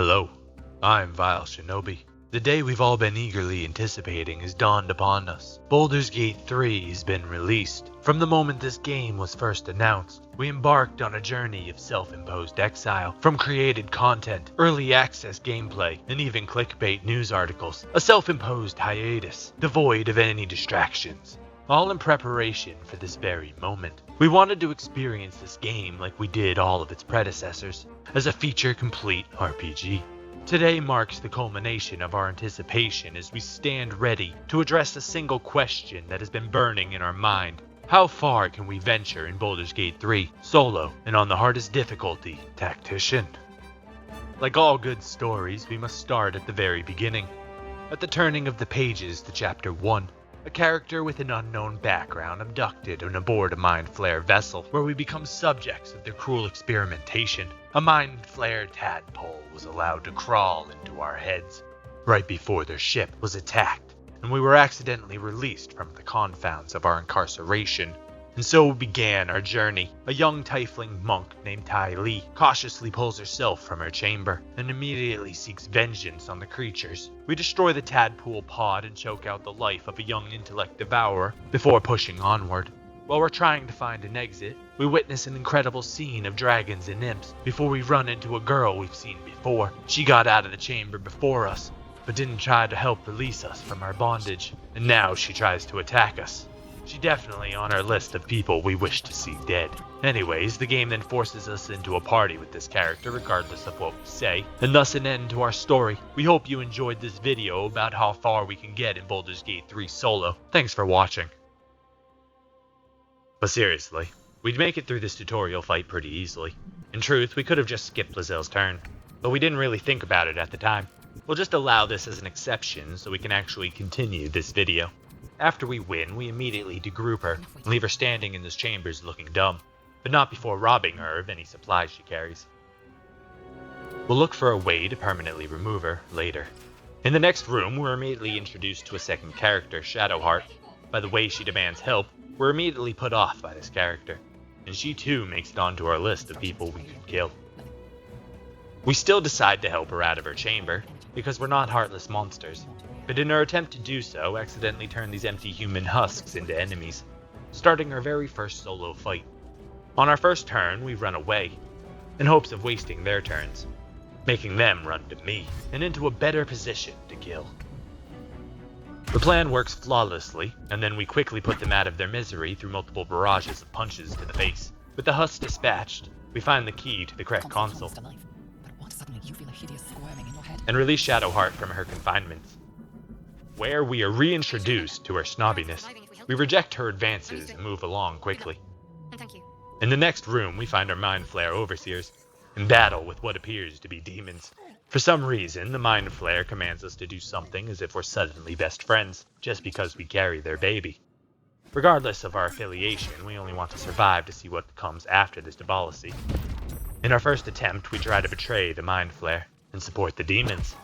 Hello, I'm Vile Shinobi. The day we've all been eagerly anticipating has dawned upon us. Baldur's Gate 3 has been released. From the moment this game was first announced, we embarked on a journey of self-imposed exile. From created content, early access gameplay, and even clickbait news articles. A self-imposed hiatus, devoid of any distractions. All in preparation for this very moment. We wanted to experience this game like we did all of its predecessors, as a feature-complete RPG. Today marks the culmination of our anticipation as we stand ready to address a single question that has been burning in our mind. How far can we venture in Baldur's Gate 3, solo, and on the hardest difficulty, Tactician? Like all good stories, we must start at the very beginning. At the turning of the pages to Chapter 1. A character with an unknown background abducted and aboard a Mind Flayer vessel, where we become subjects of their cruel experimentation. A Mind Flayer tadpole was allowed to crawl into our heads, right before their ship was attacked, and we were accidentally released from the confounds of our incarceration. And so began our journey. A young Tiefling monk named Tielee cautiously pulls herself from her chamber and immediately seeks vengeance on the creatures. We destroy the tadpole pod and choke out the life of a young intellect devourer before pushing onward. While we're trying to find an exit, we witness an incredible scene of dragons and imps before we run into a girl we've seen before. She got out of the chamber before us, but didn't try to help release us from our bondage, and now she tries to attack us. She's definitely on our list of people we wish to see dead. Anyways, the game then forces us into a party with this character regardless of what we say, and thus an end to our story. We hope you enjoyed this video about how far we can get in Baldur's Gate 3 solo. Thanks for watching. But seriously, we'd make it through this tutorial fight pretty easily. In truth, we could have just skipped Lazelle's turn, but we didn't really think about it at the time. We'll just allow this as an exception so we can actually continue this video. After we win, we immediately degroup her and leave her standing in those chambers looking dumb, but not before robbing her of any supplies she carries. We'll look for a way to permanently remove her later. In the next room, we're immediately introduced to a second character, Shadowheart. By the way she demands help, we're immediately put off by this character, and she too makes it onto our list of people we could kill. We still decide to help her out of her chamber, because we're not heartless monsters. But in our attempt to do so, accidentally turn these empty human husks into enemies, starting our very first solo fight. On our first turn, we run away, in hopes of wasting their turns, making them run to me, and into a better position to kill. The plan works flawlessly, and then we quickly put them out of their misery through multiple barrages of punches to the face. With the husks dispatched, we find the key to the correct console, and release Shadowheart from her confinements. Where we are reintroduced to her snobbiness, we reject her advances and move along quickly. In the next room, we find our Mind Flayer overseers in battle with what appears to be demons. For some reason, the Mind Flayer commands us to do something as if we're suddenly best friends, just because we carry their baby. Regardless of our affiliation, we only want to survive to see what comes after this debacle. In our first attempt, we try to betray the Mind Flayer and support the demons,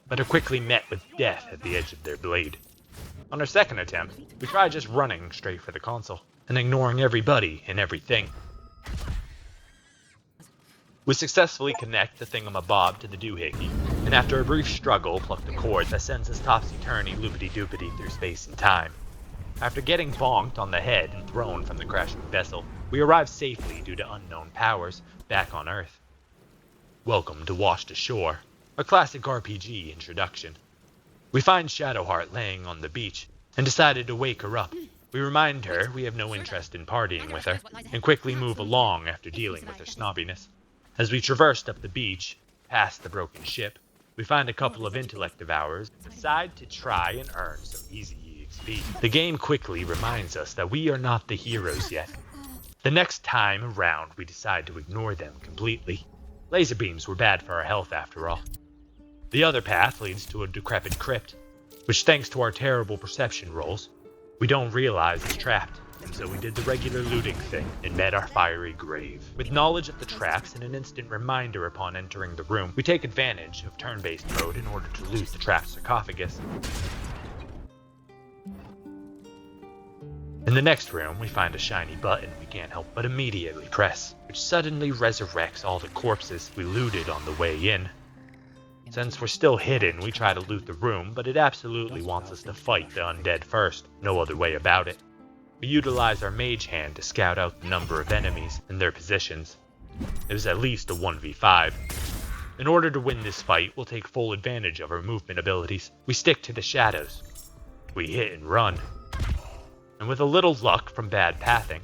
but are quickly met with death at the edge of their blade. On our second attempt, we try just running straight for the console, and ignoring everybody and everything. We successfully connect the thingamabob to the doohickey, and after a brief struggle, pluck the cord that sends us topsy-turvy loopity-doopity through space and time. After getting bonked on the head and thrown from the crashing vessel, we arrive safely due to unknown powers back on Earth. Welcome to Washed Ashore, a classic RPG introduction. We find Shadowheart laying on the beach, and decided to wake her up. We remind her we have no interest in partying with her, and quickly move along after dealing with her snobbiness. As we traversed up the beach, past the broken ship, we find a couple of intellect devourers and decide to try and earn some easy EXP. The game quickly reminds us that we are not the heroes yet. The next time around, we decide to ignore them completely. Laser beams were bad for our health after all. The other path leads to a decrepit crypt, which thanks to our terrible perception rolls, we don't realize is trapped, and so we did the regular looting thing and met our fiery grave. With knowledge of the traps and an instant reminder upon entering the room, we take advantage of turn-based mode in order to loot the trapped sarcophagus. In the next room, we find a shiny button we can't help but immediately press, which suddenly resurrects all the corpses we looted on the way in. Since we're still hidden, we try to loot the room, but it absolutely wants us to fight the undead first. No other way about it. We utilize our mage hand to scout out the number of enemies and their positions. It was at least a 1v5. In order to win this fight, we'll take full advantage of our movement abilities. We stick to the shadows. We hit and run. And with a little luck from bad pathing,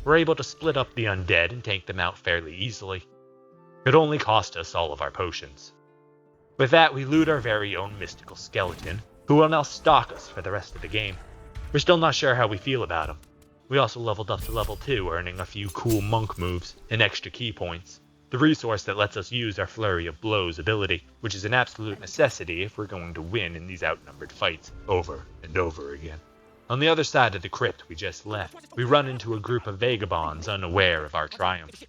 we're able to split up the undead and take them out fairly easily. It only cost us all of our potions. With that, we loot our very own mystical skeleton, who will now stalk us for the rest of the game. We're still not sure how we feel about him. We also leveled up to level 2, earning a few cool monk moves and extra key points. The resource that lets us use our Flurry of Blows ability, which is an absolute necessity if we're going to win in these outnumbered fights over and over again. On the other side of the crypt we just left, we run into a group of vagabonds unaware of our triumph.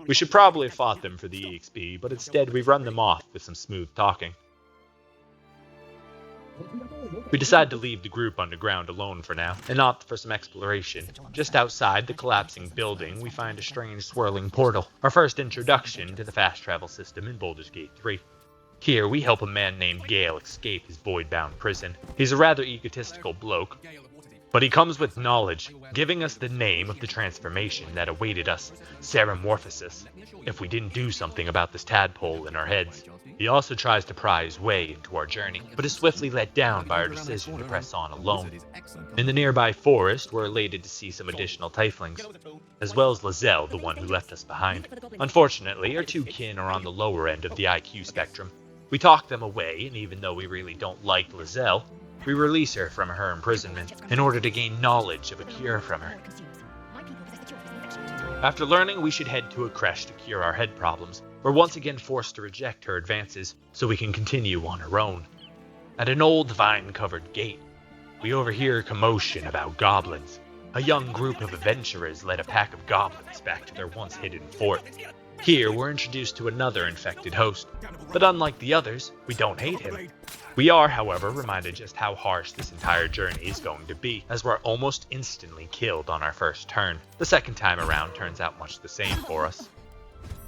We should probably have fought them for the EXP, but instead we run them off with some smooth talking. We decide to leave the group underground alone for now, and opt for some exploration. Just outside the collapsing building, we find a strange swirling portal, our first introduction to the fast travel system in Baldur's Gate 3. Here, we help a man named Gale escape his void-bound prison. He's a rather egotistical bloke, but he comes with knowledge, giving us the name of the transformation that awaited us, Ceramorphosis, if we didn't do something about this tadpole in our heads. He also tries to pry his way into our journey, but is swiftly let down by our decision to press on alone. In the nearby forest, we're elated to see some additional Tieflings, as well as Lizelle, the one who left us behind. Unfortunately, our two kin are on the lower end of the IQ spectrum. We talk them away, and even though we really don't like Lizelle, we release her from her imprisonment in order to gain knowledge of a cure from her. After learning we should head to a creche to cure our head problems, we're once again forced to reject her advances so we can continue on our own. At an old vine-covered gate, we overhear a commotion about goblins. A young group of adventurers led a pack of goblins back to their once hidden fort. Here, we're introduced to another infected host, but unlike the others, we don't hate him. We are, however, reminded just how harsh this entire journey is going to be, as we're almost instantly killed on our first turn. The second time around turns out much the same for us.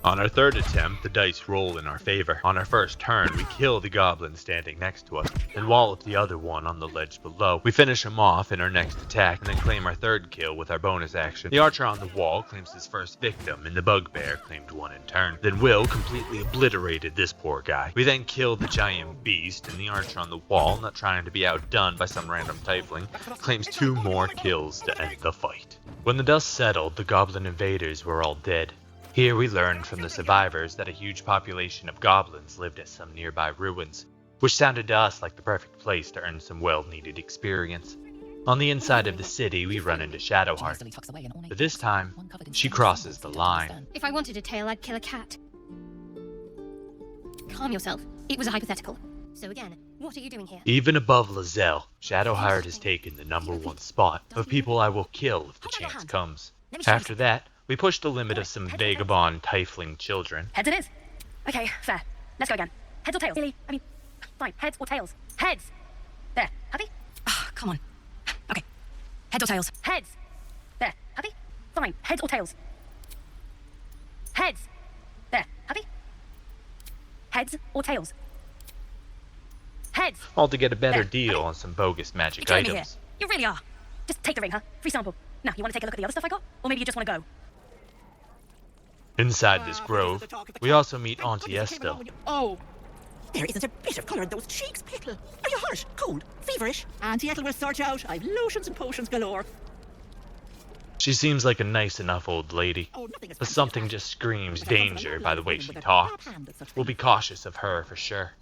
On our third attempt, the dice roll in our favor. On our first turn, we kill the goblin standing next to us, and wallop the other one on the ledge below. We finish him off in our next attack, and then claim our third kill with our bonus action. The archer on the wall claims his first victim, and the bugbear claimed one in turn. Then Will completely obliterated this poor guy. We then kill the giant beast, and the archer on the wall, not trying to be outdone by some random Tiefling, claims 2 more kills to end the fight. When the dust settled, the goblin invaders were all dead. Here we learned from the survivors that a huge population of goblins lived at some nearby ruins, which sounded to us like the perfect place to earn some well-needed experience. On the inside of the city, we run into Shadowheart, but this time, she crosses the line. If I wanted a tail, I'd kill a cat. Calm yourself. It was a hypothetical. So again, what are you doing here? Even above Lizelle, Shadowheart has taken the #1 spot of people I will kill if the chance comes. After that, we push the limit of some vagabond Tiefling children. Heads it is. Okay, fair. Let's go again. Heads or tails? Really? I mean, fine. Heads or tails? Heads. There. Happy? Oh, come on. Okay. Heads or tails? Heads. There. Happy? Fine. Heads or tails? Heads. There. Happy? Heads or tails? Heads. All to get a better There. deal Happy? on some bogus magic You're killing me here. items. You really are. Just take the ring, huh? Free sample. Now, you want to take a look at the other stuff I got? Or maybe you just want to go? Inside this grove, we also meet Auntie Estelle. Oh, there isn't a bit of colour in those cheeks, Petal. Are you hurt? Cold? Feverish? Auntie Ethel will sort you out. I've lotions and potions galore. She seems like a nice enough old lady, Oh, nothing is but fancy something about just it. screams But I found danger some by the lovely way woman she with a talks. hand at such We'll be things. cautious of her for sure.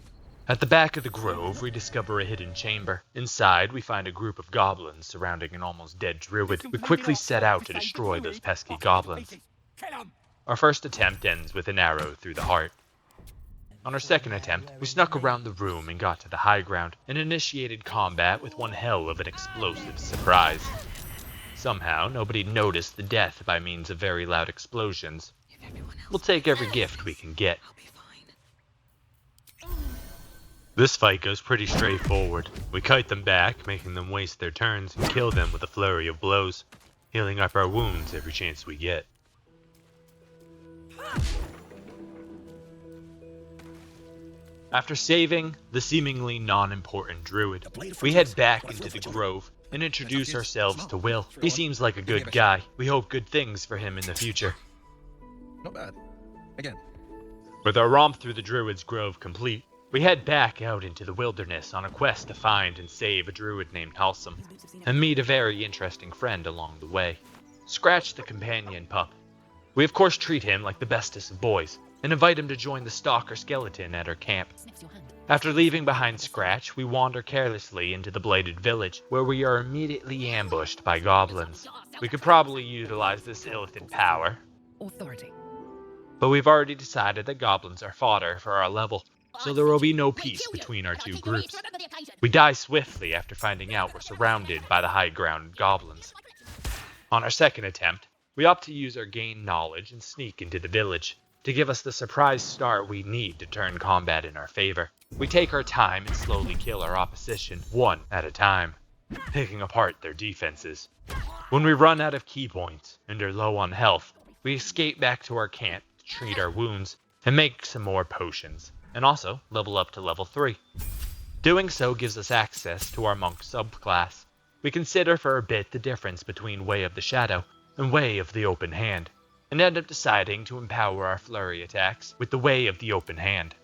At the back of the grove, we discover a hidden chamber. Inside, we find a group of goblins surrounding an almost dead druid. We quickly set out to destroy those pesky goblins. Our first attempt ends with an arrow through the heart. On our second attempt, we snuck around the room and got to the high ground, and initiated combat with one hell of an explosive surprise. Somehow, nobody noticed the death by means of very loud explosions. We'll take every gift we can get. This fight goes pretty straightforward. We kite them back, making them waste their turns, and kill them with a flurry of blows, healing up our wounds every chance we get. After saving the seemingly non-important druid, we head back into the grove and introduce ourselves to Will. He seems like a good guy. We hope good things for him in the future. Not bad. Again. With our romp through the druid's grove complete, we head back out into the wilderness on a quest to find and save a druid named Halsum, and meet a very interesting friend along the way. Scratch the companion pup. We of course treat him like the bestest of boys, and invite him to join the stalker skeleton at our camp. After leaving behind Scratch, we wander carelessly into the blighted village, where we are immediately ambushed by goblins. We could probably utilize this illithid power, Authority. but we've already decided that goblins are fodder for our level, so there will be no peace between our two groups. We die swiftly after finding out we're surrounded by the high-ground goblins. On our second attempt, we opt to use our gained knowledge and sneak into the village, to give us the surprise start we need to turn combat in our favor. We take our time and slowly kill our opposition, one at a time, picking apart their defenses. When we run out of key points and are low on health, we escape back to our camp to treat our wounds and make some more potions, and also level up to level 3. Doing so gives us access to our monk subclass. We consider for a bit the difference between Way of the Shadow and Way of the Open Hand, and end up deciding to empower our flurry attacks with the Way of the Open Hand.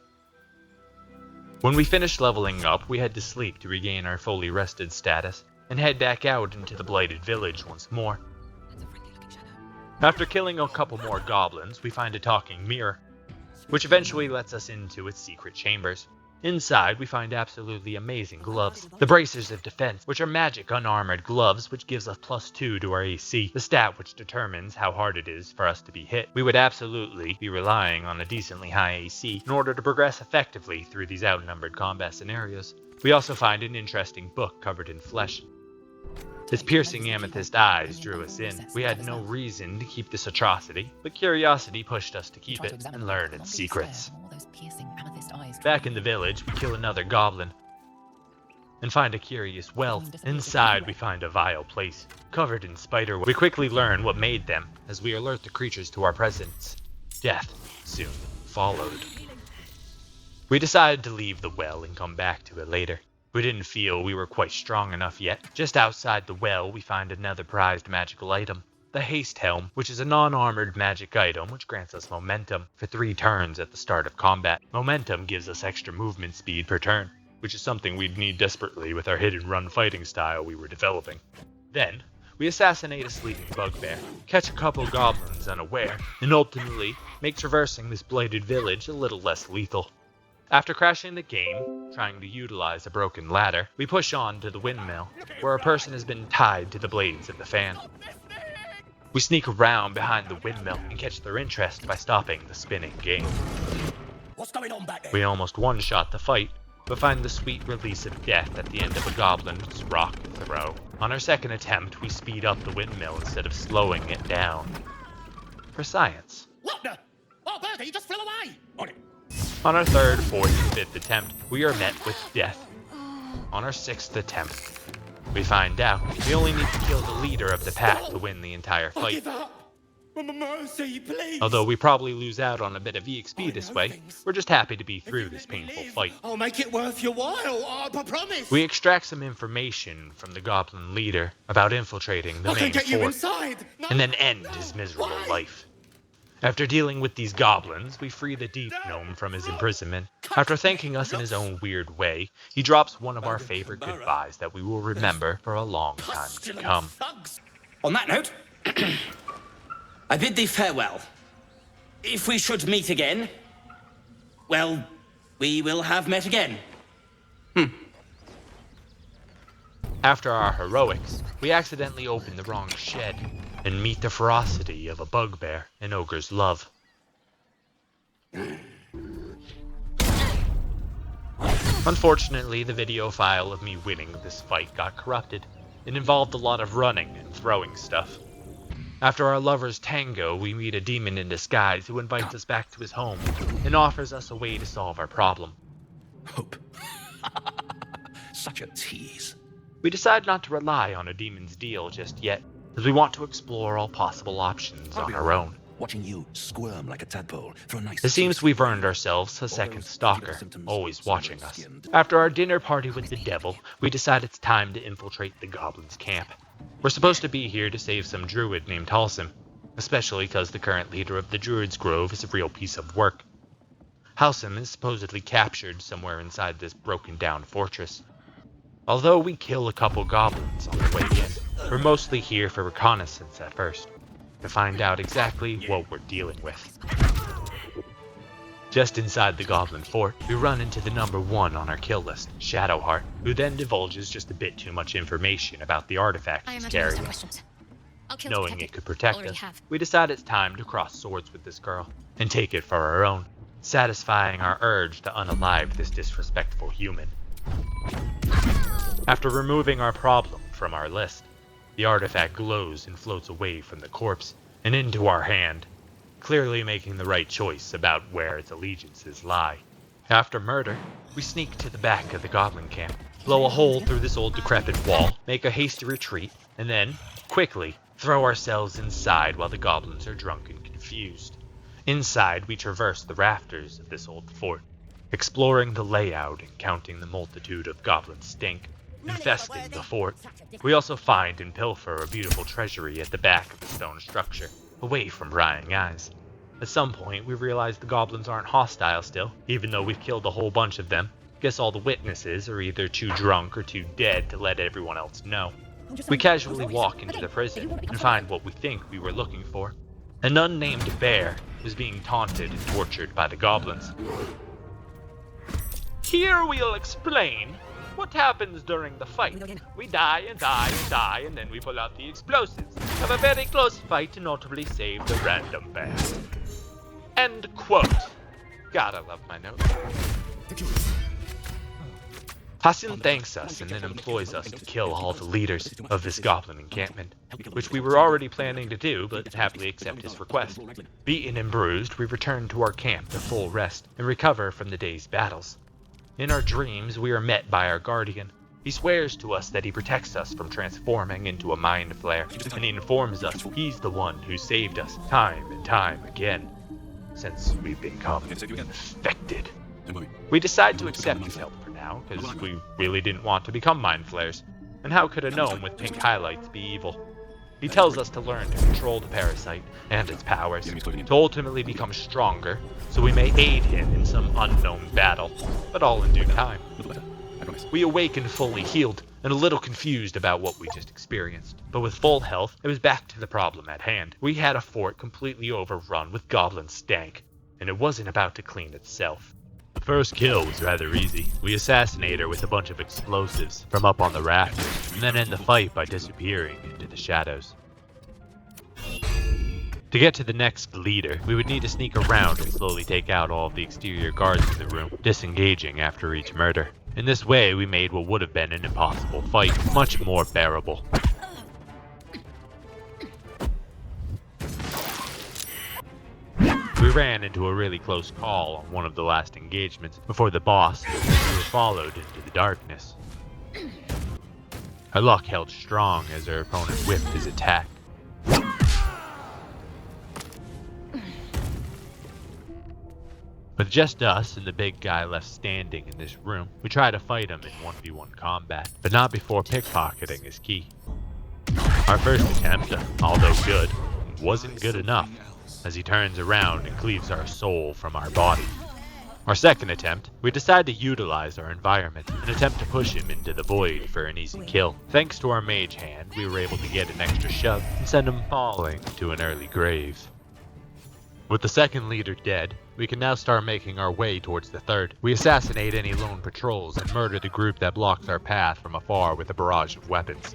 When we finish leveling up, we head to sleep to regain our fully rested status, and head back out into the blighted village once more. After killing a couple more goblins, we find a talking mirror, which eventually lets us into its secret chambers. Inside, we find absolutely amazing gloves. The Bracers of Defense, which are magic unarmored gloves, which gives us +2 to our AC, the stat which determines how hard it is for us to be hit. We would absolutely be relying on a decently high AC in order to progress effectively through these outnumbered combat scenarios. We also find an interesting book covered in flesh. His piercing amethyst eyes drew us in. We had no reason to keep this atrocity, but curiosity pushed us to keep it and learn its secrets. Back in the village, we kill another goblin and find a curious well. Inside, we find a vile place, covered in spiderweb. We quickly learn what made them, as we alert the creatures to our presence. Death soon followed. We decided to leave the well and come back to it later. We didn't feel we were quite strong enough yet. Just outside the well, we find another prized magical item. The Haste Helm, which is a non-armored magic item which grants us momentum for 3 turns at the start of combat. Momentum gives us extra movement speed per turn, which is something we'd need desperately with our hit and run fighting style we were developing. Then, we assassinate a sleeping bugbear, catch a couple goblins unaware, and ultimately make traversing this blighted village a little less lethal. After crashing the game, trying to utilize a broken ladder, we push on to the windmill, where a person has been tied to the blades of the fan. We sneak around behind the windmill and catch their interest by stopping the spinning game. What's going on back there? We almost one-shot the fight, but find the sweet release of death at the end of a goblin's rock throw. On our second attempt, we speed up the windmill instead of slowing it down. For science. What the? Oh, Bertie, you just flew away! On it. On our third, fourth, and fifth attempt, we are met with death. On our sixth attempt, we find out we only need to kill the leader of the pack to win the entire fight. Give up! Mercy, please! Although we probably lose out on a bit of EXP this way, we're just happy to be through this painful fight. I'll make it worth your while, I promise! We extract some information from the goblin leader about infiltrating the main get you fort, inside! No. and then end his miserable life. After dealing with these goblins, we free the deep gnome from his imprisonment. After thanking us in his own weird way, he drops one of our favorite goodbyes that we will remember for a long time to come. On that note, I bid thee farewell. If we should meet again, well, we will have met again. After our heroics, we accidentally open the wrong shed and meet the ferocity of a bugbear and ogre's love. Unfortunately, the video file of me winning this fight got corrupted. It involved a lot of running and throwing stuff. After our lover's tango, we meet a demon in disguise who invites us back to his home and offers us a way to solve our problem. Hope. Such a tease. We decide not to rely on a demon's deal just yet, as we want to explore all possible options on our own. watching you squirm like a tadpole for a nice. It seems we've earned ourselves a second stalker, always watching us. After our dinner party with the devil, we decide it's time to infiltrate the goblins' camp. We're supposed to be here to save some druid named Halsim, especially because the current leader of the Druid's Grove is a real piece of work. Halsim is supposedly captured somewhere inside this broken down fortress. Although we kill a couple goblins on the way in, we're mostly here for reconnaissance at first, to find out exactly what we're dealing with. Just inside the goblin fort, we run into the number 1 on our kill list, Shadowheart, who then divulges just a bit too much information about the artifact he's carrying. Knowing it could protect us, we decide it's time to cross swords with this girl, and take it for our own, satisfying our urge to unalive this disrespectful human. After removing our problem from our list, the artifact glows and floats away from the corpse and into our hand, clearly making the right choice about where its allegiances lie. After murder, we sneak to the back of the goblin camp, blow a hole through this old decrepit wall, make a hasty retreat, and then, quickly, throw ourselves inside while the goblins are drunk and confused. Inside, we traverse the rafters of this old fort, exploring the layout and counting the multitude of goblin stink infesting the fort. We also find and pilfer a beautiful treasury at the back of the stone structure, away from prying eyes. At some point, we realize the goblins aren't hostile still, even though we've killed a whole bunch of them. Guess all the witnesses are either too drunk or too dead to let everyone else know. We casually walk into the prison and find what we think we were looking for. An unnamed bear was being taunted and tortured by the goblins. Here we'll explain what happens during the fight. We die and die and die, and then we pull out the explosives. Have a very close fight to notably save the random bear. End quote. Gotta love my notes. Hassan thanks us and then employs us to kill all the leaders of this goblin encampment, which we were already planning to do, but happily accept his request. Beaten and bruised, we return to our camp to full rest and recover from the day's battles. In our dreams, we are met by our guardian. He swears to us that he protects us from transforming into a mind flare, and he informs us he's the one who saved us time and time again, since we've become infected. We decide to accept his help for now, because we really didn't want to become mind flares, and how could a gnome with pink highlights be evil? He tells us to learn to control the parasite and its powers, to ultimately become stronger, so we may aid him in some unknown battle, but all in due time. We awaken fully healed and a little confused about what we just experienced, but with full health, it was back to the problem at hand. We had a fort completely overrun with goblin stank, and it wasn't about to clean itself. The first kill was rather easy. We assassinate her with a bunch of explosives from up on the rafters, and then end the fight by disappearing into the shadows. To get to the next leader, we would need to sneak around and slowly take out all of the exterior guards in the room, disengaging after each murder. In this way, we made what would have been an impossible fight much more bearable. We ran into a really close call on one of the last engagements before the boss, and we were followed into the darkness. Our luck held strong as our opponent whipped his attack. With just us and the big guy left standing in this room, we try to fight him in 1v1 combat, but not before pickpocketing is key. Our first attempt, although good, wasn't good enough, as he turns around and cleaves our soul from our body. Our second attempt, we decide to utilize our environment and attempt to push him into the void for an easy kill. Thanks to our mage hand, we were able to get an extra shove and send him falling to an early grave. With the second leader dead, we can now start making our way towards the third. We assassinate any lone patrols and murder the group that blocks our path from afar with a barrage of weapons.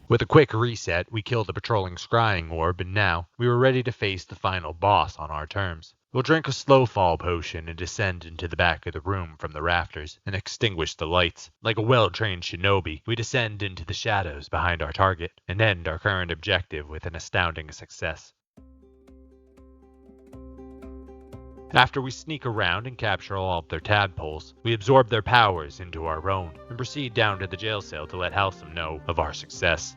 With a quick reset, we killed the patrolling scrying orb, and now we were ready to face the final boss on our terms. We'll drink a slow fall potion and descend into the back of the room from the rafters and extinguish the lights. Like a well-trained shinobi, we descend into the shadows behind our target and end our current objective with an astounding success. After we sneak around and capture all of their tadpoles, we absorb their powers into our own and proceed down to the jail cell to let Halsim know of our success.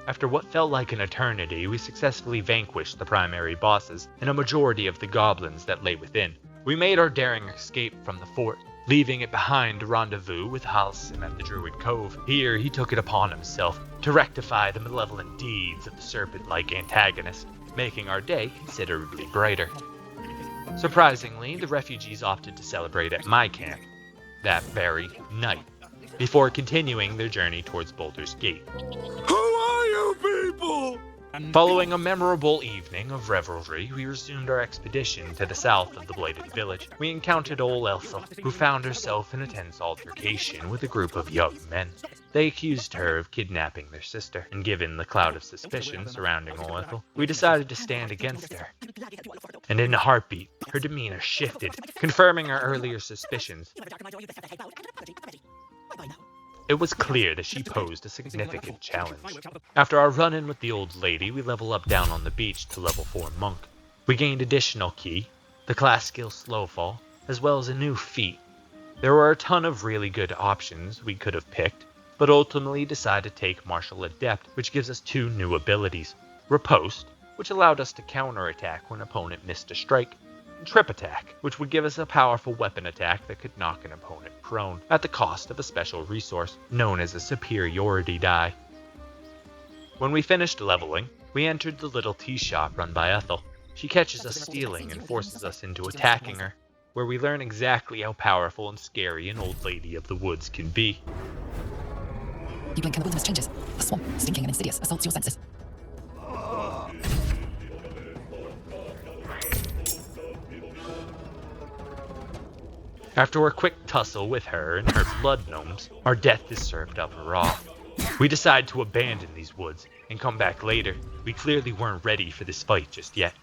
After what felt like an eternity, we successfully vanquished the primary bosses and a majority of the goblins that lay within. We made our daring escape from the fort, leaving it behind to rendezvous with Halsim at the Druid Cove. Here, he took it upon himself to rectify the malevolent deeds of the serpent-like antagonist, making our day considerably brighter. Surprisingly, the refugees opted to celebrate at my camp that very night, before continuing their journey towards Baldur's Gate. Who are you people? Following a memorable evening of revelry, we resumed our expedition to the south of the Blighted Village. We encountered old Elsa, who found herself in a tense altercation with a group of young men. They accused her of kidnapping their sister, and given the cloud of suspicion surrounding old Ethel, we decided to stand against her. And in a heartbeat, her demeanor shifted, confirming our earlier suspicions. It was clear that she posed a significant challenge. After our run-in with the old lady, we level up down on the beach to level 4 monk. We gained additional ki, the class skill Slowfall, as well as a new feat. There were a ton of really good options we could have picked, but ultimately decided to take Martial Adept, which gives us 2 new abilities. Riposte, which allowed us to counterattack when an opponent missed a strike, and Trip Attack, which would give us a powerful weapon attack that could knock an opponent prone, at the cost of a special resource known as a superiority die. When we finished leveling, we entered the little tea shop run by Ethel. She catches us stealing and forces us into attacking her, where we learn exactly how powerful and scary an old lady of the woods can be. You blink and the wilderness changes. A swamp, stinking and insidious, assaults your senses. After a quick tussle with her and her blood gnomes, our death is served up raw. We decide to abandon these woods and come back later. We clearly weren't ready for this fight just yet.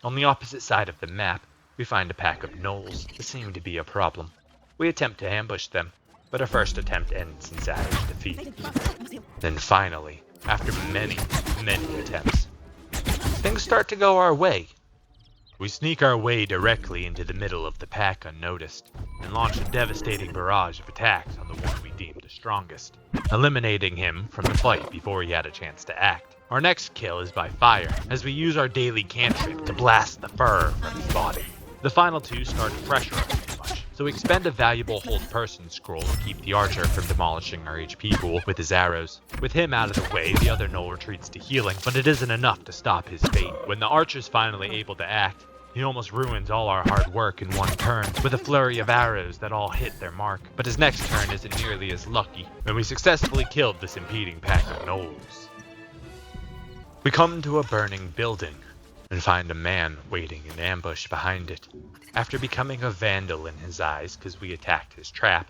On the opposite side of the map, we find a pack of gnolls that seem to be a problem. We attempt to ambush them, but our first attempt ends in savage defeat. Then finally, after many attempts, things start to go our way. We sneak our way directly into the middle of the pack unnoticed, and launch a devastating barrage of attacks on the one we deemed the strongest, eliminating him from the fight before he had a chance to act. Our next kill is by fire, as we use our daily cantrip to blast the fur from his body. The final 2 start to pressure us too much, so we expend a valuable hold person scroll to keep the archer from demolishing our HP pool with his arrows. With him out of the way, the other gnoll retreats to healing, but it isn't enough to stop his fate. When the archer's finally able to act, he almost ruins all our hard work in one turn, with a flurry of arrows that all hit their mark. But his next turn isn't nearly as lucky, and we successfully killed this impeding pack of gnolls. We come to a burning building, and find a man waiting in ambush behind it. After becoming a vandal in his eyes because we attacked his trap,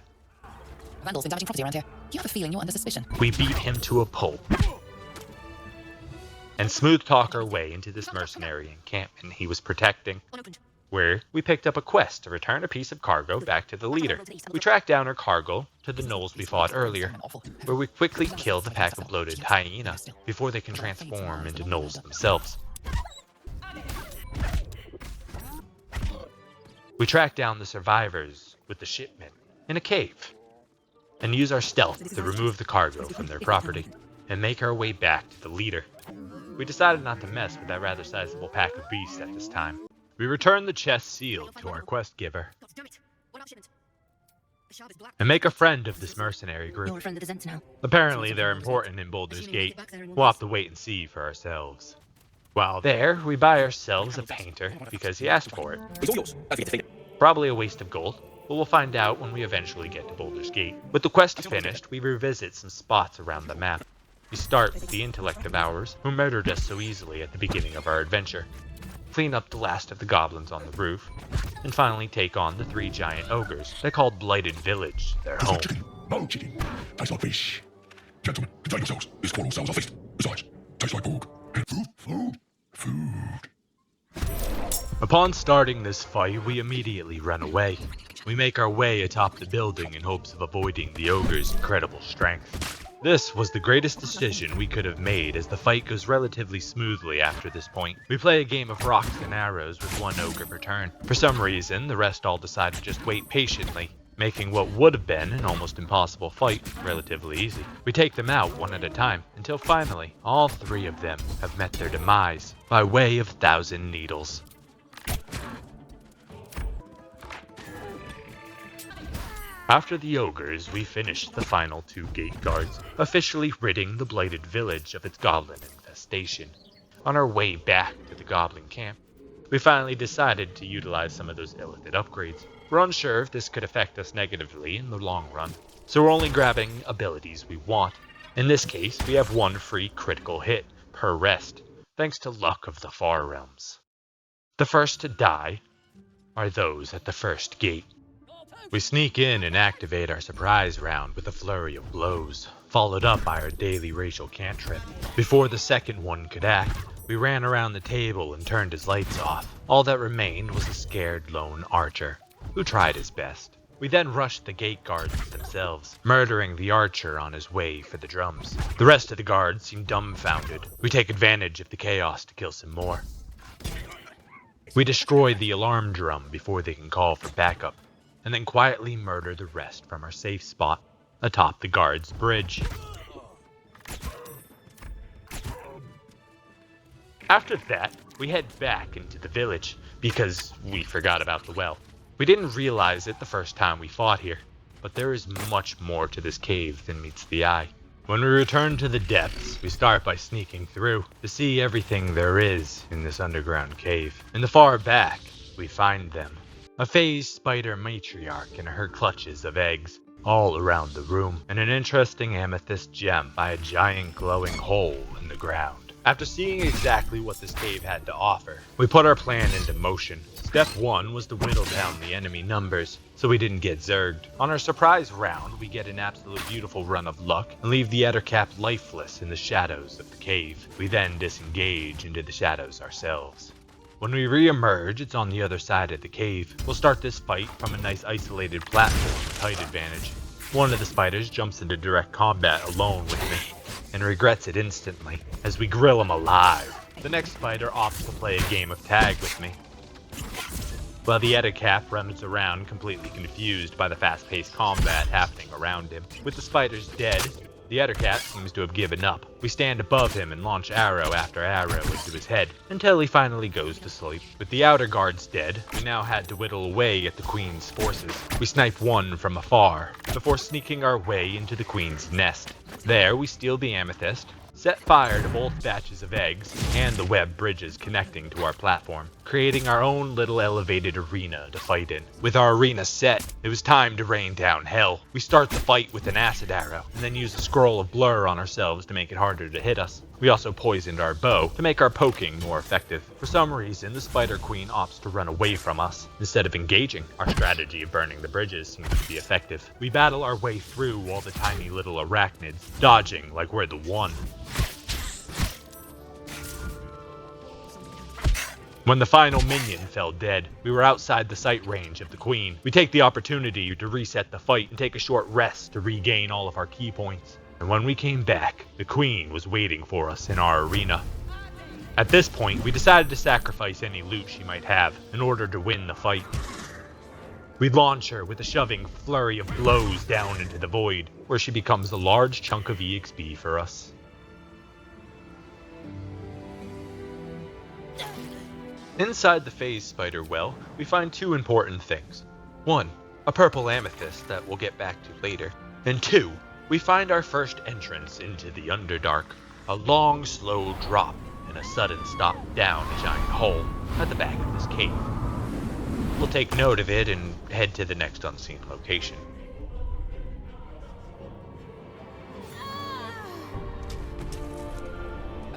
Vandal's been damaging property around here. You have a feeling you're under suspicion. we beat him to a pulp, and smooth talk our way into this mercenary encampment he was protecting, where we picked up a quest to return a piece of cargo back to the leader. We tracked down our cargo to the gnolls we fought earlier, where we quickly kill the pack of bloated hyenas before they can transform into gnolls themselves. We track down the survivors with the shipment in a cave, and use our stealth to remove the cargo from their property, and make our way back to the leader. We decided not to mess with that rather sizable pack of beasts at this time. We returned the chest sealed to our quest giver, and make a friend of this mercenary You're a group. friend of the Zents now. Apparently they're important in Baldur's Gate. We'll have to wait and see for ourselves. While there, we buy ourselves a painter because he asked for it. It's all yours. Don't forget to feed it. Probably a waste of gold, but we'll find out when we eventually get to Baldur's Gate. With the quest finished, we revisit some spots around the map. We start with the intellect of ours, who murdered us so easily at the beginning of our adventure, clean up the last of the goblins on the roof, and finally take on the 3 giant ogres that called Blighted Village their home. Chicken. No chicken. Tastes like fish. Gentlemen, contain yourselves. This quarrel sells our fist. Besides, tastes like pork. And food. Upon starting this fight, we immediately run away. We make our way atop the building in hopes of avoiding the ogre's incredible strength. This was the greatest decision we could have made, as the fight goes relatively smoothly after this point. We play a game of rocks and arrows with 1 ogre per turn. For some reason, the rest all decide to just wait patiently, making what would have been an almost impossible fight relatively easy. We take them out one at a time, until finally, all three of them have met their demise by way of 1,000 needles. After the ogres, we finished the final 2 gate guards, officially ridding the blighted village of its goblin infestation. On our way back to the goblin camp, we finally decided to utilize some of those illithid upgrades. We're unsure if this could affect us negatively in the long run, so we're only grabbing abilities we want. In this case, we have 1 free critical hit per rest, thanks to luck of the far realms. The first to die are those at the first gate. We sneak in and activate our surprise round with a flurry of blows, followed up by our daily racial cantrip. Before the second one could act, we ran around the table and turned his lights off. All that remained was a scared lone archer, who tried his best. We then rushed the gate guards themselves, murdering the archer on his way for the drums. The rest of the guards seem dumbfounded. We take advantage of the chaos to kill some more. We destroy the alarm drum before they can call for backup, and then quietly murder the rest from our safe spot atop the guard's bridge. After that, we head back into the village, because we forgot about the well. We didn't realize it the first time we fought here, but there is much more to this cave than meets the eye. When we return to the depths, we start by sneaking through to see everything there is in this underground cave. In the far back, we find them. A phased spider matriarch in her clutches of eggs all around the room, and an interesting amethyst gem by a giant glowing hole in the ground. After seeing exactly what this cave had to offer, we put our plan into motion. Step 1 was to whittle down the enemy numbers, so we didn't get zerged. On our surprise round, we get an absolute beautiful run of luck and leave the Ettercap lifeless in the shadows of the cave. We then disengage into the shadows ourselves. When we re-emerge, it's on the other side of the cave. We'll start this fight from a nice isolated platform with height advantage. One of the spiders jumps into direct combat alone with me, and regrets it instantly, as we grill him alive. The next spider opts to play a game of tag with me, while the Ettercap runs around completely confused by the fast-paced combat happening around him. With the spiders dead, the Ettercap seems to have given up. We stand above him and launch arrow after arrow into his head, until he finally goes to sleep. With the outer guards dead, we now had to whittle away at the Queen's forces. We snipe one from afar, before sneaking our way into the Queen's nest. There, we steal the amethyst, set fire to both batches of eggs, and the web bridges connecting to our platform, creating our own little elevated arena to fight in. With our arena set, it was time to rain down hell. We start the fight with an acid arrow, and then use a scroll of blur on ourselves to make it harder to hit us. We also poisoned our bow to make our poking more effective. For some reason, the Spider Queen opts to run away from us instead of engaging. Our strategy of burning the bridges seems to be effective. We battle our way through all the tiny little arachnids, dodging like we're the one. When the final minion fell dead, we were outside the sight range of the Queen. We take the opportunity to reset the fight and take a short rest to regain all of our key points. And when we came back, the Queen was waiting for us in our arena. At this point, we decided to sacrifice any loot she might have in order to win the fight. We launch her with a shoving flurry of blows down into the void, where she becomes a large chunk of EXP for us. Inside the phase spider well, we find two important things. 1, a purple amethyst that we'll get back to later. And 2, we find our first entrance into the Underdark, a long, slow drop and a sudden stop down a giant hole at the back of this cave. We'll take note of it and head to the next unseen location.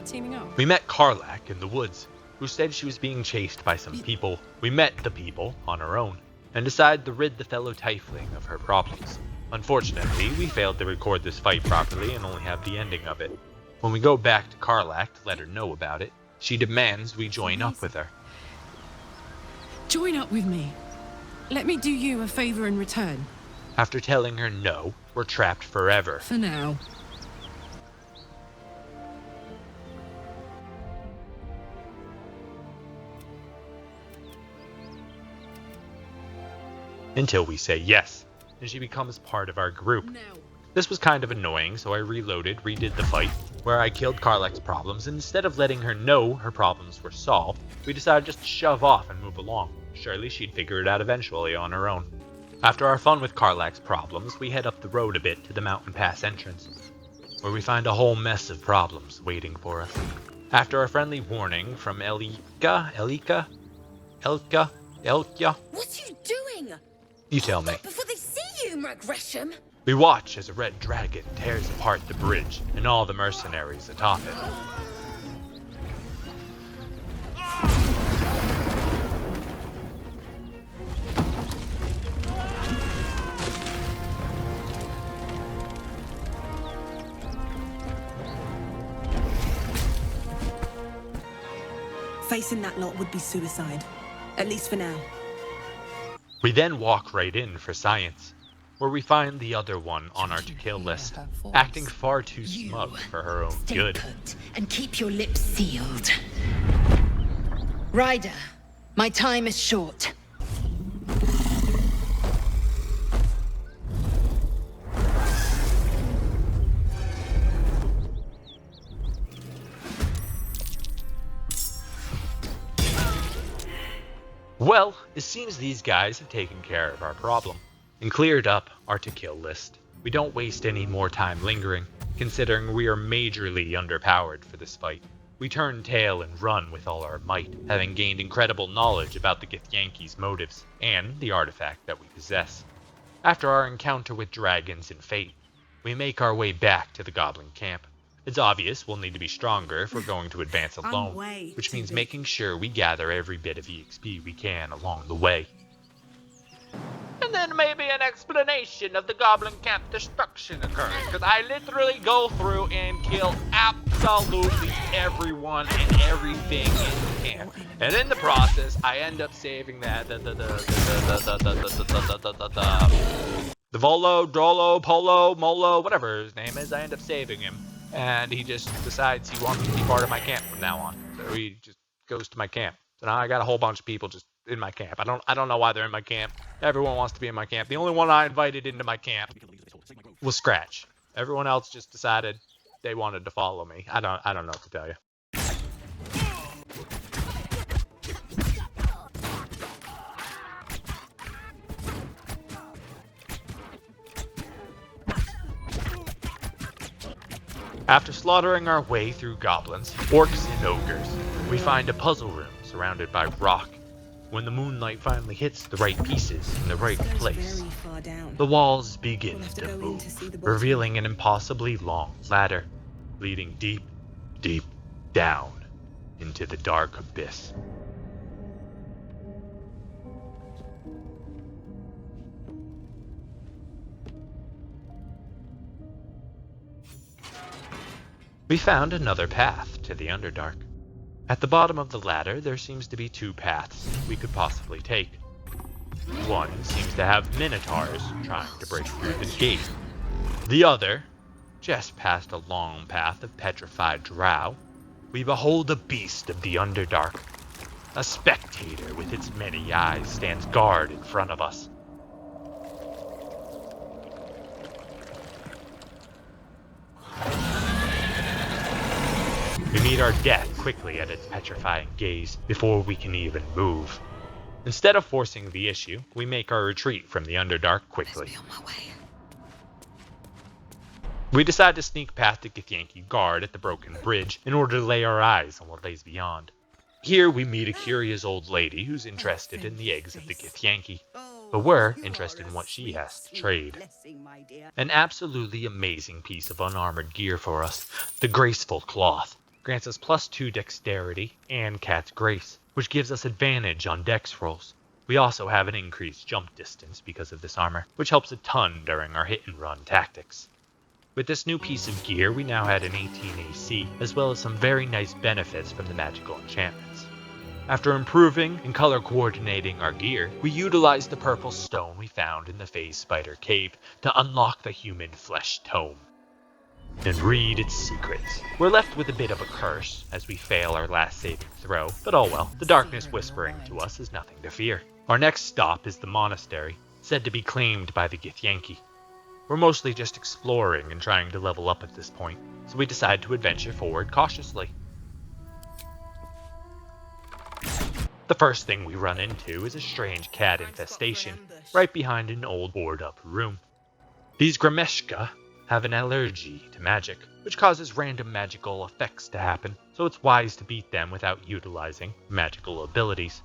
Teaming up. We met Karlak in the woods, who said she was being chased by some people. We met the people on our own, and decided to rid the fellow Tiefling of her problems. Unfortunately, we failed to record this fight properly and only have the ending of it. When we go back to Karlak to let her know about it, she demands we join up with her. Join up with me. Let me do you a favor in return. After telling her no, we're trapped forever. For now. Until we say yes. and she becomes part of our group. This was kind of annoying, so I reloaded, redid the fight, where I killed Karlach's problems, and instead of letting her know her problems were solved, we decided just to shove off and move along. Surely she'd figure it out eventually on her own. After our fun with Karlach's problems, we head up the road a bit to the mountain pass entrance, where we find a whole mess of problems waiting for us. After a friendly warning from Elka? What are you doing? You tell me. Before they see you, Mark Gresham. We watch as a red dragon tears apart the bridge and all the mercenaries atop it. Facing that lot would be suicide. At least for now. We then walk right in for science, where we find the other one on our to-kill list, acting far too smug for her own good. Put and keep your lips sealed. Ryder, my time is short. Well, it seems these guys have taken care of our problem and cleared up our to-kill list. We don't waste any more time lingering, considering we are majorly underpowered for this fight. We turn tail and run with all our might, having gained incredible knowledge about the Githyanki's motives and the artifact that we possess. After our encounter with dragons and fate, we make our way back to the goblin camp. It's obvious we'll need to be stronger if we're going to advance alone, which means making sure we gather every bit of EXP we can along the way. And then maybe an explanation of the goblin camp destruction occurs, because I literally go through and kill absolutely everyone and everything in the camp. And in the process, I end up saving that the Volo, Drolo, Polo, Molo, whatever his name is. I end up saving him, and he just decides he wants to be part of my camp from now on. So he just goes to my camp. So now I got a whole bunch of people just in my camp. I don't know why they're in my camp. Everyone wants to be in my camp. The only one I invited into my camp was Scratch. Everyone else just decided they wanted to follow me. I don't know what to tell you. After slaughtering our way through goblins, orcs, and ogres, we find a puzzle room surrounded by rock. When the moonlight finally hits the right pieces in the right place, the walls begin to move, revealing an impossibly long ladder, leading deep, deep down into the dark abyss. We found another path to the Underdark. At the bottom of the ladder, there seems to be two paths we could possibly take. One seems to have minotaurs trying to break through the gate. The other, just past a long path of petrified drow, we behold a beast of the Underdark. A spectator with its many eyes stands guard in front of us. We meet our death quickly at its petrifying gaze before we can even move. Instead of forcing the issue, we make our retreat from the Underdark quickly. We decide to sneak past the Githyanki guard at the broken bridge in order to lay our eyes on what lays beyond. Here we meet a curious old lady who's interested in the eggs of the Githyanki, but we're interested in what she has to trade. An absolutely amazing piece of unarmored gear for us, the Graceful Cloth. Grants us +2 dexterity and Cat's Grace, which gives us advantage on dex rolls. We also have an increased jump distance because of this armor, which helps a ton during our hit and run tactics. With this new piece of gear, we now had an 18 AC, as well as some very nice benefits from the magical enchantments. After improving and color coordinating our gear, we utilized the purple stone we found in the Phase Spider Cave to unlock the human flesh tome and read its secrets. We're left with a bit of a curse as we fail our last saving throw, but oh well, the darkness whispering to us is nothing to fear. Our next stop is the monastery, said to be claimed by the Githyanki. We're mostly just exploring and trying to level up at this point, so we decide to adventure forward cautiously. The first thing we run into is a strange cat infestation right behind an old boarded-up room. These Grimeshka have an allergy to magic, which causes random magical effects to happen, so it's wise to beat them without utilizing magical abilities.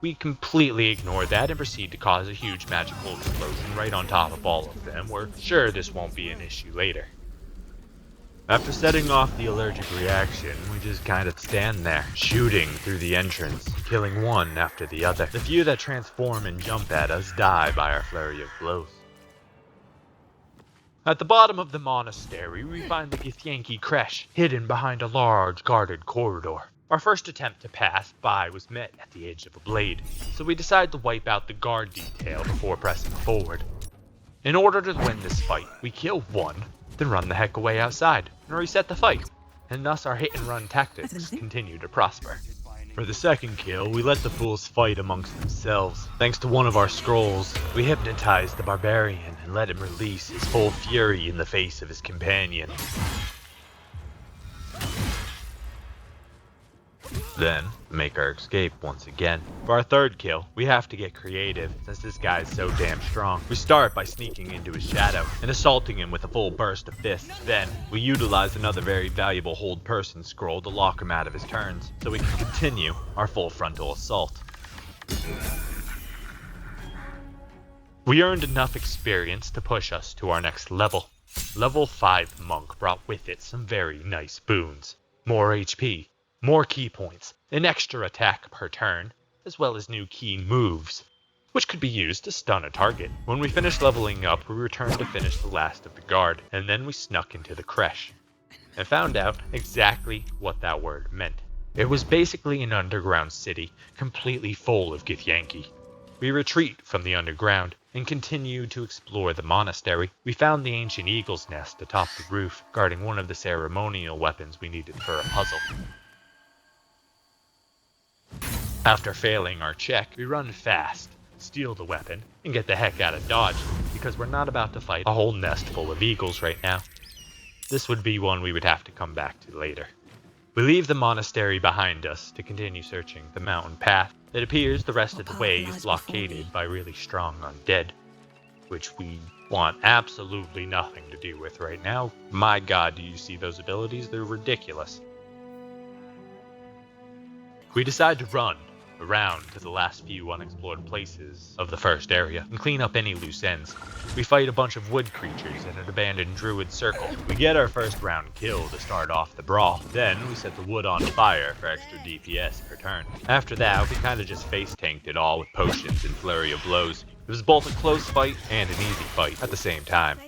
We completely ignore that and proceed to cause a huge magical explosion right on top of all of them. We're sure this won't be an issue later. After setting off the allergic reaction, we just kind of stand there, shooting through the entrance, killing one after the other. The few that transform and jump at us die by our flurry of blows. At the bottom of the monastery, we find the Githyanki creche, hidden behind a large guarded corridor. Our first attempt to pass by was met at the edge of a blade, so we decide to wipe out the guard detail before pressing forward. In order to win this fight, we kill one, then run the heck away outside, and reset the fight, and thus our hit-and-run tactics continue to prosper. For the second kill, we let the fools fight amongst themselves. Thanks to one of our scrolls, we hypnotized the barbarian and let him release his full fury in the face of his companion. Then, make our escape once again. For our third kill, we have to get creative, since this guy is so damn strong. We start by sneaking into his shadow and assaulting him with a full burst of fists. Then, we utilize another very valuable hold person scroll to lock him out of his turns, so we can continue our full frontal assault. We earned enough experience to push us to our next level. Level 5 Monk brought with it some very nice boons. More HP, more key points, an extra attack per turn, as well as new key moves, which could be used to stun a target. When we finished leveling up, we returned to finish the last of the guard, and then we snuck into the creche, and found out exactly what that word meant. It was basically an underground city, completely full of Githyanki. We retreat from the underground, and continue to explore the monastery. We found the ancient eagle's nest atop the roof, guarding one of the ceremonial weapons we needed for a puzzle. After failing our check, we run fast, steal the weapon, and get the heck out of Dodge, because we're not about to fight a whole nest full of eagles right now. This would be one we would have to come back to later. We leave the monastery behind us to continue searching the mountain path. It appears the rest of the way is blockaded by really strong undead, which we want absolutely nothing to do with right now. My god, do you see those abilities? They're ridiculous. We decide to run around to the last few unexplored places of the first area and clean up any loose ends. We fight a bunch of wood creatures in an abandoned druid circle. We get our first round kill to start off the brawl. Then we set the wood on fire for extra DPS per turn. After that, we kinda just face tanked it all with potions and flurry of blows. It was both a close fight and an easy fight at the same time.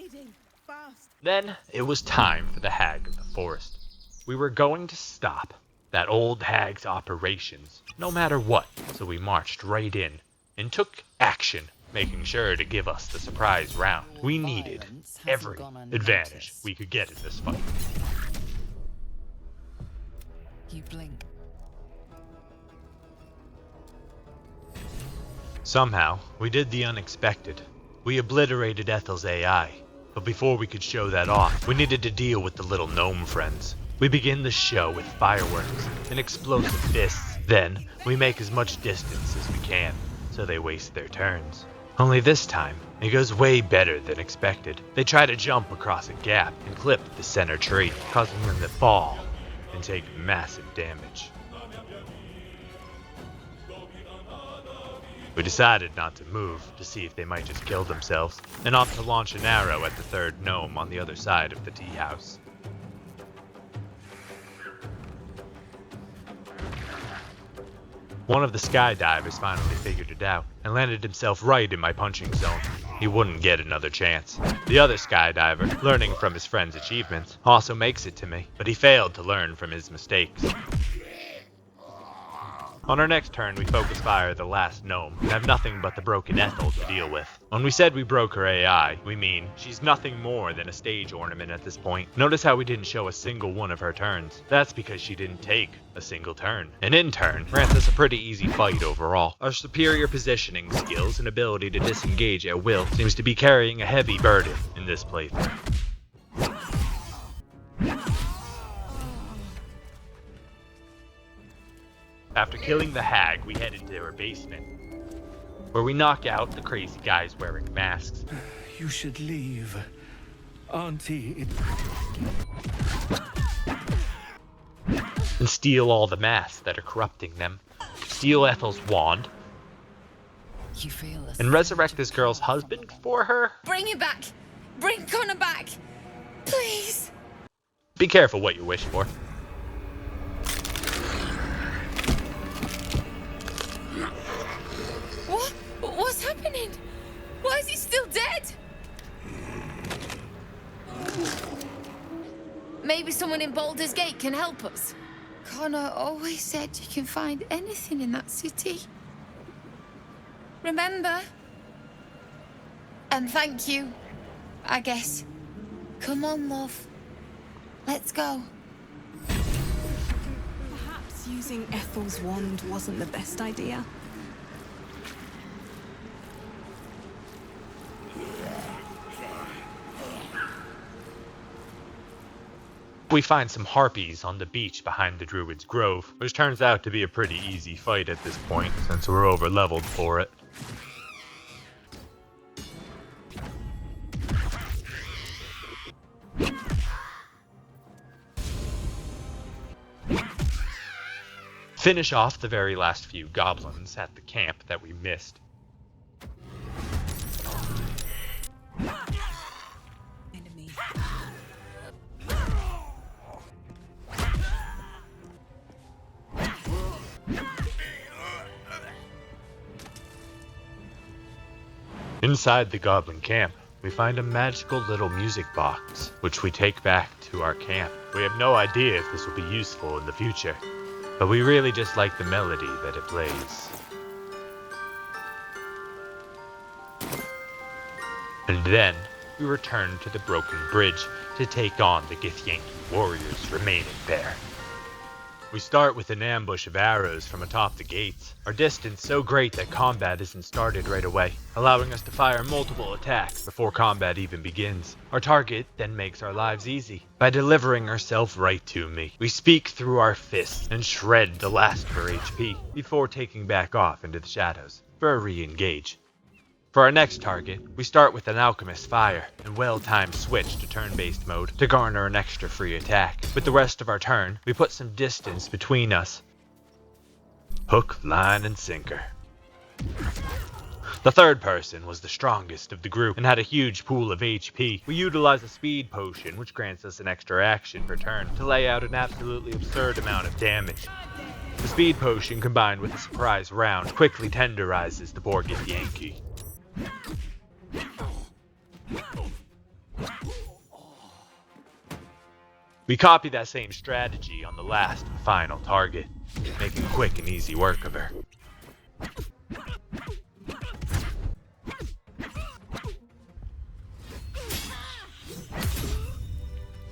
Then it was time for the Hag of the Forest. We were going to stop that old hag's operations, no matter what, so we marched right in and took action, making sure to give us the surprise round. We needed every advantage we could get in this fight. You blink. Somehow, we did the unexpected. We obliterated Ethel's AI, but before we could show that off, we needed to deal with the little gnome friends. We begin the show with fireworks and explosive fists. Then, we make as much distance as we can, so they waste their turns. Only this time, it goes way better than expected. They try to jump across a gap and clip the center tree, causing them to fall and take massive damage. We decided not to move to see if they might just kill themselves, and opt to launch an arrow at the third gnome on the other side of the tea house. One of the skydivers finally figured it out and landed himself right in my punching zone. He wouldn't get another chance. The other skydiver, learning from his friend's achievements, also makes it to me, but he failed to learn from his mistakes. On our next turn, we focus fire the last gnome and have nothing but the broken Ethel to deal with. When we said we broke her AI, we mean she's nothing more than a stage ornament at this point. Notice how we didn't show a single one of her turns. That's because she didn't take a single turn. And in turn, grants us a pretty easy fight overall. Our superior positioning skills and ability to disengage at will seems to be carrying a heavy burden in this playthrough. After killing the hag, we head into her basement, where we knock out the crazy guys wearing masks. You should leave, Auntie. And steal all the masks that are corrupting them. Steal Ethel's wand. You feel the And resurrect this girl's husband for her? Bring him back! Bring Connor back! Please! Be careful what you wish for. What? What's happening? Why is he still dead? Maybe someone in Baldur's Gate can help us. Connor always said you can find anything in that city. Remember? And thank you, I guess. Come on, love. Let's go. Perhaps using Ethel's wand wasn't the best idea. We find some harpies on the beach behind the Druid's Grove, which turns out to be a pretty easy fight at this point, since we're over-leveled for it. Finish off the very last few goblins at the camp that we missed. Enemy. Inside the goblin camp, we find a magical little music box, which we take back to our camp. We have no idea if this will be useful in the future, but we really just like the melody that it plays. And then, we return to the broken bridge to take on the Githyanki warriors remaining there. We start with an ambush of arrows from atop the gates, our distance so great that combat isn't started right away, allowing us to fire multiple attacks before combat even begins. Our target then makes our lives easy, by delivering herself right to me. We speak through our fists and shred the last of her HP, before taking back off into the shadows for a re-engage. For our next target, we start with an Alchemist Fire and well-timed switch to turn-based mode to garner an extra free attack. With the rest of our turn, we put some distance between us. Hook, line, and sinker. The third person was the strongest of the group and had a huge pool of HP. We utilize a speed potion, which grants us an extra action per turn to lay out an absolutely absurd amount of damage. The speed potion combined with a surprise round quickly tenderizes the poor Githyanki. We copy that same strategy on the last and final target, making quick and easy work of her.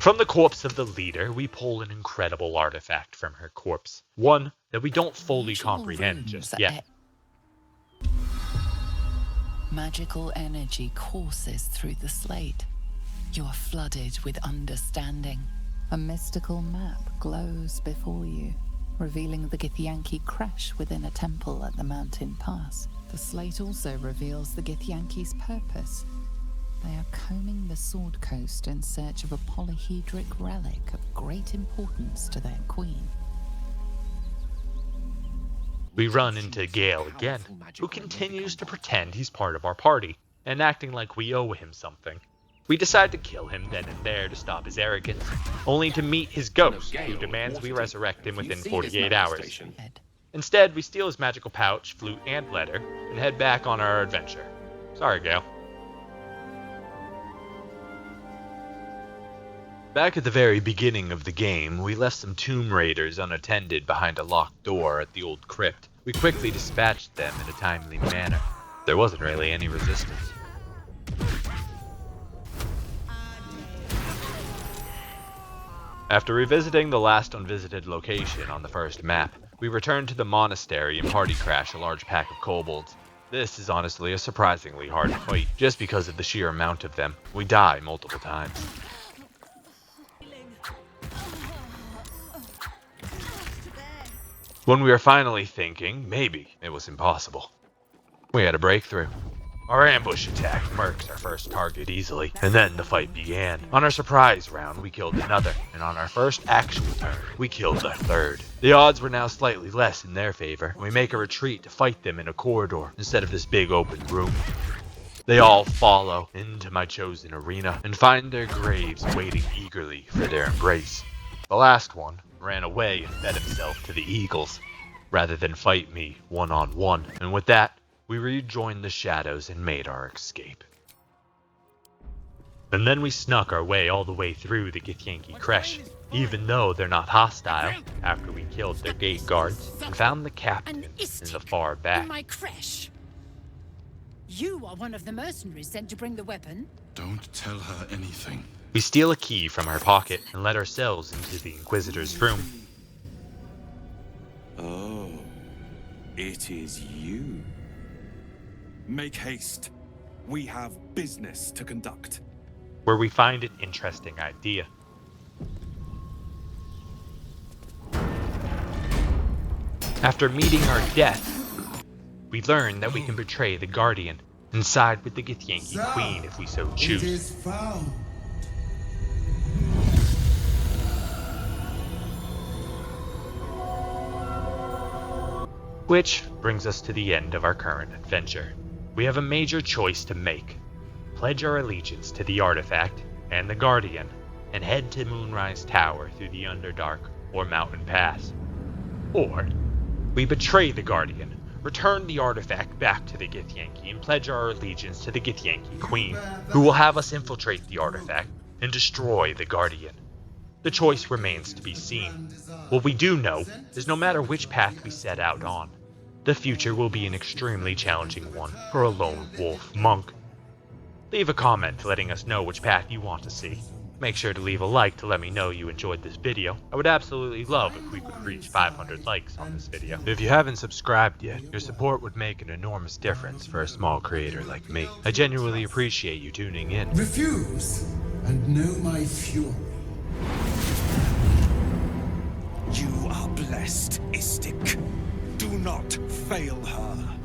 From the corpse of the leader, we pull an incredible artifact from her corpse, one that we don't fully comprehend just yet. Magical energy courses through the slate. You are flooded with understanding. A mystical map glows before you, revealing the Githyanki crash within a temple at the mountain pass. The slate also reveals the Githyanki's purpose. They are combing the Sword Coast in search of a polyhedric relic of great importance to their queen. We run into Gale again, who continues to pretend he's part of our party, and acting like we owe him something. We decide to kill him then and there to stop his arrogance, only to meet his ghost, who demands we resurrect him within 48 hours. Instead, we steal his magical pouch, flute, and letter, and head back on our adventure. Sorry, Gale. Back at the very beginning of the game, we left some tomb raiders unattended behind a locked door at the old crypt. We quickly dispatched them in a timely manner. There wasn't really any resistance. After revisiting the last unvisited location on the first map, we returned to the monastery and party crash a large pack of kobolds. This is honestly a surprisingly hard fight, just because of the sheer amount of them. We die multiple times. When we were finally thinking, maybe it was impossible, we had a breakthrough. Our ambush attack marks our first target easily, and then the fight began. On our surprise round, we killed another, and on our first actual turn, we killed a third. The odds were now slightly less in their favor, and we make a retreat to fight them in a corridor instead of this big open room. They all follow into my chosen arena and find their graves waiting eagerly for their embrace. The last one ran away and fed himself to the eagles, rather than fight me one-on-one, and with that, we rejoined the shadows and made our escape. And then we snuck our way all the way through the Githyanki Kresh, even though they're not hostile, after we killed their gate guards and found the captain in the far back. In my creche. You are one of the mercenaries sent to bring the weapon. Don't tell her anything. We steal a key from her pocket and let ourselves into the Inquisitor's room. Oh, it is you. Make haste. We have business to conduct. Where we find an interesting idea. After meeting our death, we learn that we can betray the Guardian and side with the Githyanki Queen if we so choose. It is found. Which brings us to the end of our current adventure. We have a major choice to make. Pledge our allegiance to the artifact and the Guardian, and head to Moonrise Tower through the Underdark or Mountain Pass. Or, we betray the Guardian, return the artifact back to the Githyanki, and pledge our allegiance to the Githyanki Queen, who will have us infiltrate the artifact and destroy the Guardian. The choice remains to be seen. What we do know is no matter which path we set out on, the future will be an extremely challenging one for a lone wolf monk. Leave a comment letting us know which path you want to see. Make sure to leave a like to let me know you enjoyed this video. I would absolutely love if we could reach 500 likes on this video. If you haven't subscribed yet, your support would make an enormous difference for a small creator like me. I genuinely appreciate you tuning in. Refuse and know my fury. You are blessed, Istik. Do not fail her.